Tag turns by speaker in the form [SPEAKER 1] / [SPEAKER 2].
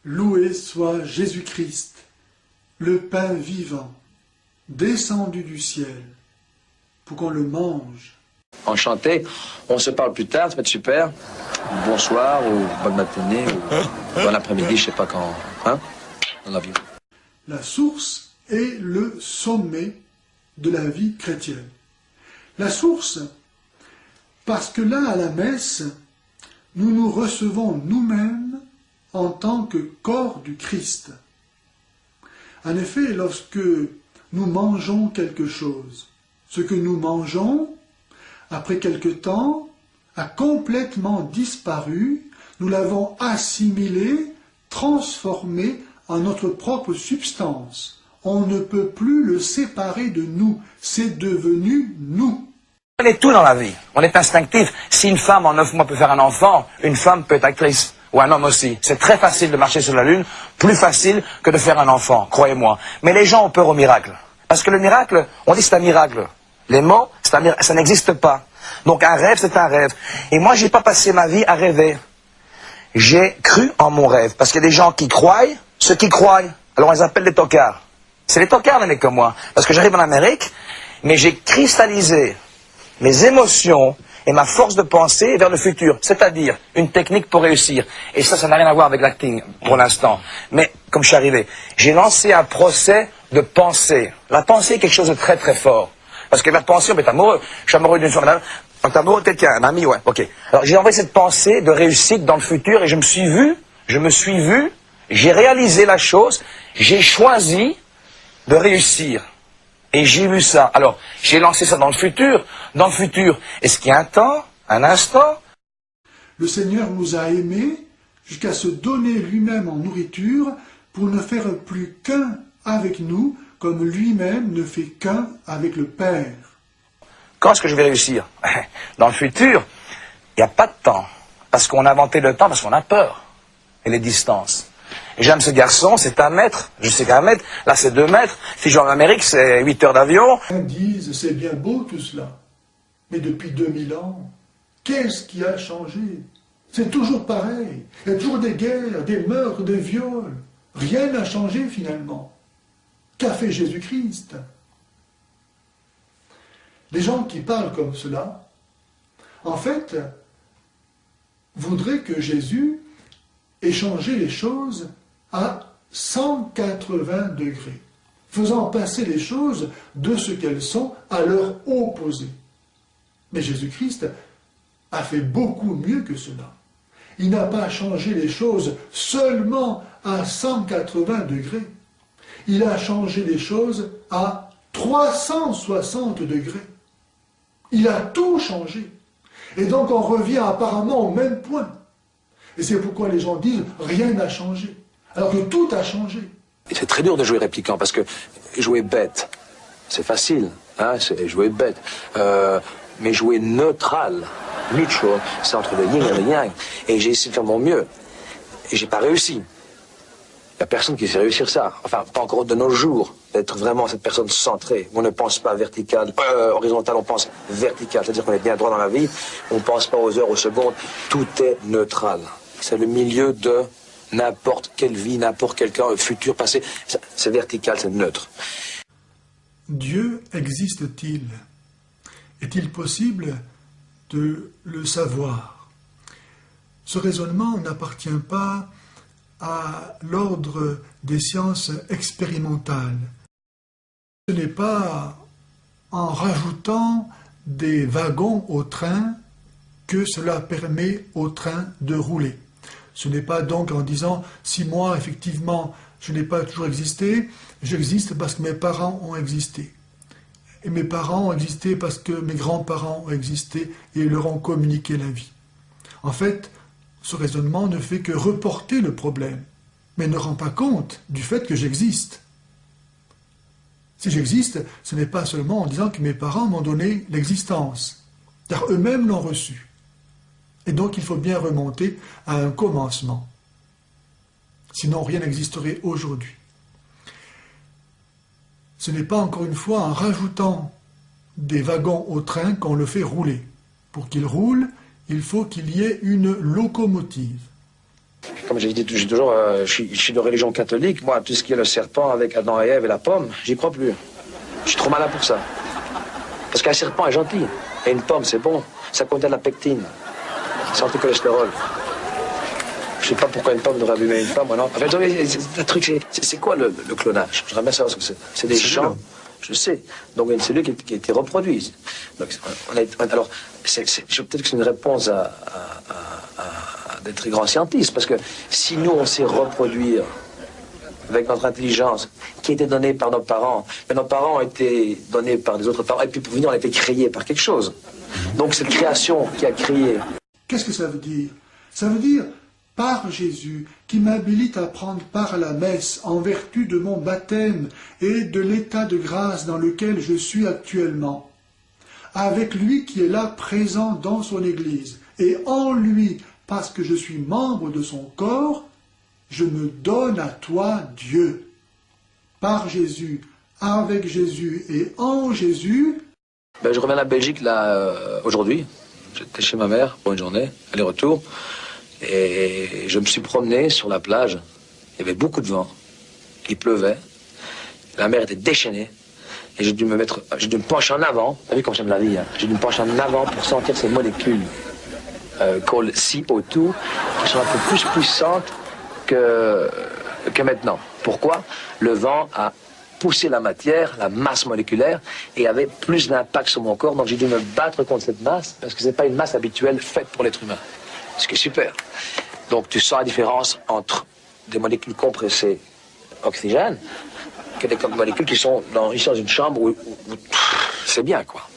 [SPEAKER 1] Loué soit Jésus-Christ, le pain vivant, descendu du ciel, pour qu'on le mange.
[SPEAKER 2] Enchanté, on se parle plus tard, ça va être super. Bonsoir, ou bonne matinée, ou bon après-midi, je sais pas quand. Hein? On love you.
[SPEAKER 1] La source est le sommet de la vie chrétienne. La source, parce que là, à la messe, nous nous recevons nous-mêmes en tant que corps du Christ. En effet, lorsque nous mangeons quelque chose, ce que nous mangeons, après quelque temps, a complètement disparu, nous l'avons assimilé, transformé en notre propre substance. On ne peut plus le séparer de nous, c'est devenu nous.
[SPEAKER 3] On est tout dans la vie, on est instinctif. Si une femme en 9 mois peut faire un enfant, une femme peut être actrice, ou un homme aussi. C'est très facile de marcher sur la lune, plus facile que de faire un enfant, croyez-moi. Mais les gens ont peur au miracle. Parce que le miracle, on dit c'est un miracle. Les mots, ça n'existe pas. Donc un rêve, c'est un rêve. Et moi, j'ai pas passé ma vie à rêver. J'ai cru en mon rêve. Parce qu'il y a des gens qui croient, ceux qui croient, alors on les appelle les tocards. C'est les tocards, les mecs comme moi. Parce que j'arrive en Amérique, mais j'ai cristallisé mes émotions et ma force de pensée vers le futur. C'est-à-dire une technique pour réussir. Et ça n'a rien à voir avec l'acting pour l'instant. Mais comme je suis arrivé, j'ai lancé un procès de pensée. La pensée est quelque chose de très très fort. Parce que la pensée, on peut être amoureux. Je suis amoureux d'une femme. T'es amoureux de quelqu'un, un ami, ouais, ok. Alors j'ai envoyé cette pensée de réussite dans le futur et je me suis vu, j'ai réalisé la chose, j'ai choisi de réussir. Et j'ai vu ça. Alors, j'ai lancé ça dans le futur. Dans le futur, est-ce qu'il y a un temps, un instant?
[SPEAKER 1] Le Seigneur nous a aimés jusqu'à se donner lui-même en nourriture pour ne faire plus qu'un avec nous, comme lui-même ne fait qu'un avec le Père.
[SPEAKER 3] Quand est-ce que je vais réussir? Dans le futur, il n'y a pas de temps. Parce qu'on a inventé le temps, parce qu'on a peur. Et les distances. Et j'aime ce garçon, c'est 1 mètre. Je sais qu'1 mètre, là c'est 2 mètres. Si je vais en Amérique, c'est 8 heures d'avion.
[SPEAKER 1] Ils disent, c'est bien beau tout cela. Mais depuis 2000 ans, qu'est-ce qui a changé? C'est toujours pareil. Il y a toujours des guerres, des meurtres, des viols. Rien n'a changé finalement. Qu'a fait Jésus-Christ? Les gens qui parlent comme cela, en fait, voudraient que Jésus ait changé les choses à 180 degrés, faisant passer les choses de ce qu'elles sont à leur opposé. Mais Jésus-Christ a fait beaucoup mieux que cela. Il n'a pas changé les choses seulement à 180 degrés. Il a changé les choses à 360 degrés. Il a tout changé. Et donc on revient apparemment au même point. Et c'est pourquoi les gens disent « rien n'a changé ». Alors que tout a changé.
[SPEAKER 2] C'est très dur de jouer répliquant parce que jouer bête, c'est facile, hein, c'est jouer bête. Mais jouer neutral, neutral, c'est entre le yin et le yang. Et j'ai essayé de faire mon mieux. Et j'ai pas réussi. Il n'y a personne qui sait réussir ça. Enfin, pas encore de nos jours. D'être vraiment cette personne centrée. On ne pense pas vertical, horizontal, on pense vertical. C'est-à-dire qu'on est bien droit dans la vie. On ne pense pas aux heures, aux secondes. Tout est neutral. C'est le milieu de n'importe quelle vie, n'importe quel cas, futur, passé. C'est vertical, c'est neutre.
[SPEAKER 1] Dieu existe-t-il? Est-il possible de le savoir? Ce raisonnement n'appartient pas à l'ordre des sciences expérimentales. Ce n'est pas en rajoutant des wagons au train que cela permet au train de rouler. Ce n'est pas donc en disant « si moi, effectivement, je n'ai pas toujours existé, j'existe parce que mes parents ont existé. Et mes parents ont existé parce que mes grands-parents ont existé et leur ont communiqué la vie. » En fait, ce raisonnement ne fait que reporter le problème, mais ne rend pas compte du fait que j'existe. Si j'existe, ce n'est pas seulement en disant que mes parents m'ont donné l'existence, car eux-mêmes l'ont reçue. Et donc il faut bien remonter à un commencement. Sinon rien n'existerait aujourd'hui. Ce n'est pas encore une fois en rajoutant des wagons au train qu'on le fait rouler. Pour qu'il roule, il faut qu'il y ait une locomotive.
[SPEAKER 2] comme j'ai dit, je suis de religion catholique. Moi, tout ce qui est le serpent avec Adam et Ève et la pomme, j'y crois plus. Je suis trop malin pour ça. Parce qu'un serpent est gentil. Et une pomme, c'est bon. Ça contient de la pectine. C'est anti-cholestérol. Je sais pas pourquoi une pomme devrait abîmer une femme, moi non. En fait, le truc, c'est quoi le clonage? J'aimerais bien savoir ce que c'est. C'est des champs. Je sais. Donc il y a une cellule qui a été reproduite. Donc, alors, peut-être que c'est une réponse à des très grands scientifiques, parce que si nous, on sait reproduire avec notre intelligence, qui a été donnée par nos parents, mais nos parents ont été donnés par des autres parents, et puis pour venir, on a été créés par quelque chose. Donc cette création qui a créé...
[SPEAKER 1] Qu'est-ce que ça veut dire? Ça veut dire, par Jésus, qui m'habilite à prendre part à la messe en vertu de mon baptême et de l'état de grâce dans lequel je suis actuellement, avec lui qui est là présent dans son Église, et en lui, parce que je suis membre de son corps, je me donne à toi, Dieu. Par Jésus, avec Jésus et en Jésus.
[SPEAKER 2] Je reviens à la Belgique là aujourd'hui. J'étais chez ma mère pour une journée, aller-retour. Et je me suis promené sur la plage. Il y avait beaucoup de vent. Il pleuvait. La mer était déchaînée. Et j'ai dû me pencher en avant. T'as vu comme j'aime la vie, hein. J'ai dû me pencher en avant pour sentir ces molécules called CO2 qui sont un peu plus puissantes que maintenant. Pourquoi? Le vent a poussé la matière, la masse moléculaire, et avait plus d'impact sur mon corps. Donc j'ai dû me battre contre cette masse, parce que c'est pas une masse habituelle faite pour l'être humain. Ce qui est super. Donc tu sens la différence entre des molécules compressées oxygène que des molécules qui sont ici dans une chambre où c'est bien, quoi.